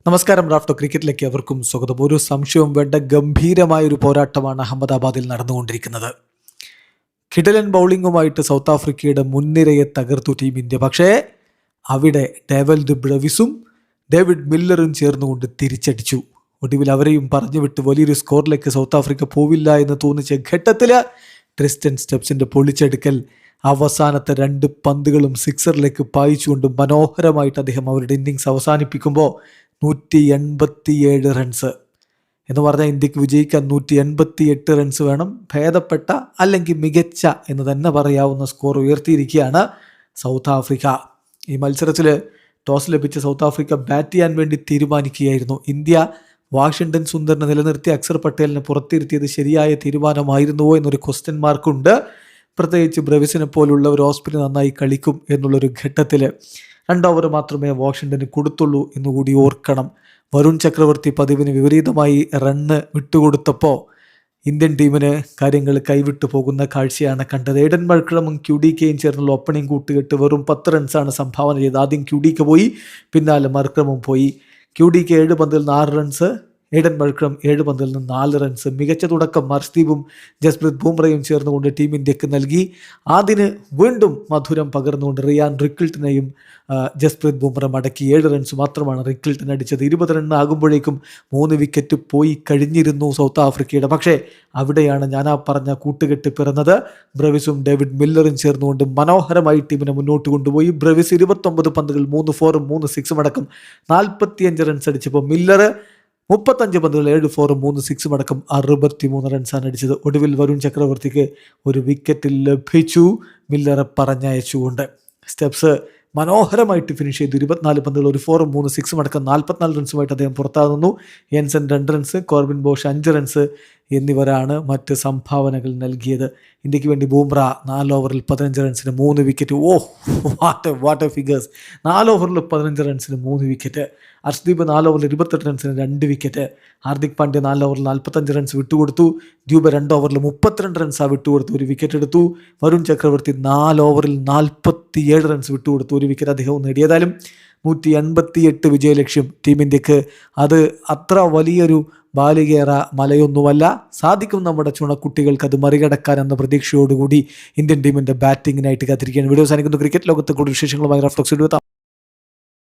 നമസ്കാരം. റാഫ്റ്റോ ക്രിക്കറ്റിലേക്ക് അവർക്കും സ്വാഗതം. ഒരു സംശയവും വേണ്ട ഗംഭീരമായൊരു പോരാട്ടമാണ് അഹമ്മദാബാദിൽ നടന്നുകൊണ്ടിരിക്കുന്നത്. കിടിലൻ ബൗളിംഗുമായിട്ട് സൗത്ത് ആഫ്രിക്കയുടെ മുൻനിരയെ തകർത്തു ടീം ഇന്ത്യ. പക്ഷേ അവിടെ ഡേവൽ ദി ബ്രവിസും ഡേവിഡ് മില്ലറും ചേർന്നുകൊണ്ട് തിരിച്ചടിച്ചു. ഒടുവിൽ അവരെയും പറഞ്ഞു വിട്ട് വലിയൊരു സ്കോറിലേക്ക് സൗത്ത് ആഫ്രിക്ക പോവില്ല എന്ന് തോന്നിച്ച ഘട്ടത്തിൽ ട്രിസ്റ്റൻ സ്റ്റെപ്സിൻ്റെ പൊളിച്ചെടുക്കൽ, അവസാനത്തെ 2 പന്തുകളും സിക്സറിലേക്ക് പായിച്ചുകൊണ്ട് മനോഹരമായിട്ട് അദ്ദേഹം അവരുടെ ഇന്നിങ്സ് അവസാനിപ്പിക്കുമ്പോൾ 187 റൺസ് എന്ന് പറഞ്ഞാൽ ഇന്ത്യക്ക് വിജയിക്കാൻ 188 റൺസ് വേണം. ഭേദപ്പെട്ട അല്ലെങ്കിൽ മികച്ച എന്ന് തന്നെ പറയാവുന്ന സ്കോർ ഉയർത്തിയിരിക്കുകയാണ് സൗത്ത് ആഫ്രിക്ക. ഈ മത്സരത്തിൽ ടോസ് ലഭിച്ച സൗത്ത് ആഫ്രിക്ക ബാറ്റ് ചെയ്യാൻ വേണ്ടി തീരുമാനിക്കുകയായിരുന്നു. ഇന്ത്യ വാഷിംഗ്ടൺ സുന്ദറിനെ നിലനിർത്തി അക്സർ പട്ടേലിനെ പുറത്തിരുത്തിയത് ശരിയായ തീരുമാനമായിരുന്നുവോ എന്നൊരു ക്വസ്റ്റ്യൻ മാർക്കുണ്ട്. പ്രത്യേകിച്ച് ബ്രവിസിനെ പോലുള്ള ഒരു ഓസ്പിന് നന്നായി കളിക്കും എന്നുള്ളൊരു ഘട്ടത്തിൽ 2 ഓവർ മാത്രമേ വാഷിംഗ്ടന് കൊടുത്തുള്ളൂ എന്നുകൂടി ഓർക്കണം. വരുൺ ചക്രവർത്തി പതിവിന് വിപരീതമായി റണ്ണ് വിട്ടുകൊടുത്തപ്പോൾ ഇന്ത്യൻ ടീമിന് കാര്യങ്ങൾ കൈവിട്ടു പോകുന്ന കാഴ്ചയാണ് കണ്ടത്. ഏഡൻ മൾക്രമും QDKയും ചേർന്നുള്ള ഓപ്പണിംഗ് കൂട്ടുകെട്ട് വെറും 10 റൺസാണ് സംഭാവന ചെയ്തത്. ആദ്യം QDK പോയി, പിന്നാലെ മർക്രമും പോയി. QDK 7 പന്തിൽ 6 റൺസ്, ഏഡൻ മൾക്രം 7 പന്തിൽ നിന്ന് 4 റൺസ്. മികച്ച തുടക്കം ഹർഷ്ദീപും ജസ്പ്രീത് ബുംറയും ചേർന്നുകൊണ്ട് ടീം ഇന്ത്യക്ക് നൽകി. അതിന് വീണ്ടും മധുരം പകർന്നുകൊണ്ട് റിയാൻ റിക്കിൾട്ടനെയും ജസ്പ്രീത് ബുംറ മടക്കി. 7 റൺസ് മാത്രമാണ് റിക്കിൾട്ടൻ അടിച്ചത്. 20 റൺ ആകുമ്പോഴേക്കും 3 വിക്കറ്റ് പോയി കഴിഞ്ഞിരുന്നു സൗത്ത് ആഫ്രിക്കയുടെ. പക്ഷേ അവിടെയാണ് ഞാൻ ആ പറഞ്ഞ കൂട്ടുകെട്ട് പിറന്നത്. ബ്രവിസും ഡേവിഡ് മില്ലറും ചേർന്നുകൊണ്ട് മനോഹരമായി ടീമിനെ മുന്നോട്ട് കൊണ്ടുപോയി. ബ്രവിസ് 29 പന്തുകൾ 3 4ഉം 3 6ഉം അടക്കം 45 റൺസ് അടിച്ചപ്പോൾ മില്ലർ 35 പന്തുകൾ 7 4ഉം 3 6ഉം അടക്കം 63 റൺസാണ് അടിച്ചത്. ഒടുവിൽ വരുൺ ചക്രവർത്തിക്ക് ഒരു വിക്കറ്റ് ലഭിച്ചു, മില്ലറെ പറഞ്ഞയച്ചുകൊണ്ട്. സ്റ്റെപ്സ് മനോഹരമായിട്ട് ഫിനിഷ് ചെയ്തു. 24 പന്തുകൾ 1 4ഉം 3 6ഉം അടക്കം 44 റൺസുമായിട്ട് അദ്ദേഹം പുറത്താകുന്നു. Jansen 2 runs, Corbin Bosch 5 runs എന്നിവരാണ് മറ്റ് സംഭാവനകൾ നൽകിയത്. ഇന്ത്യക്ക് വേണ്ടി ബൂംറ 4 ഓവറിൽ 15 റൺസിന് 3 വിക്കറ്റ്. What A figures! 4 ഓവറിൽ 15 റൺസിന് 3 വിക്കറ്റ്. ഹർഷ്ദീപ് 4 ഓവറിൽ 28 റൺസിന് 2 വിക്കറ്റ്. ഹാർദിക് പാണ്ഡ്യ 4 ഓവറിൽ 45 റൺസ് വിട്ടുകൊടുത്തു. ദ്യൂബ് 2 ഓവറിൽ 32 റൺസാണ് വിട്ടുകൊടുത്തു, 1 വിക്കറ്റ് എടുത്തു. വരുൺ ചക്രവർത്തി 4 ഓവറിൽ 47 റൺസ് വിട്ടുകൊടുത്തു, 1 വിക്കറ്റ് അദ്ദേഹവും നേടി. ഏതായാലും 188 വിജയലക്ഷ്യം ടീം ഇന്ത്യക്ക്. അത് അത്ര വലിയൊരു ബാലികേറ മലയൊന്നുമല്ല. സാധിക്കും നമ്മുടെ ചുണക്കുട്ടികൾക്ക് അത് മറികടക്കാൻ എന്ന പ്രതീക്ഷയോടുകൂടി ഇന്ത്യൻ ടീമിൻ്റെ ബാറ്റിങ്ങിനായിട്ട് കാത്തിരിക്കുകയാണ്. വീഡിയോ സാധിക്കുന്നു. ക്രിക്കറ്റ് ലോകത്തെ കൂടുതൽ വിശേഷങ്ങളുമായി റാഫ്റ്റോ.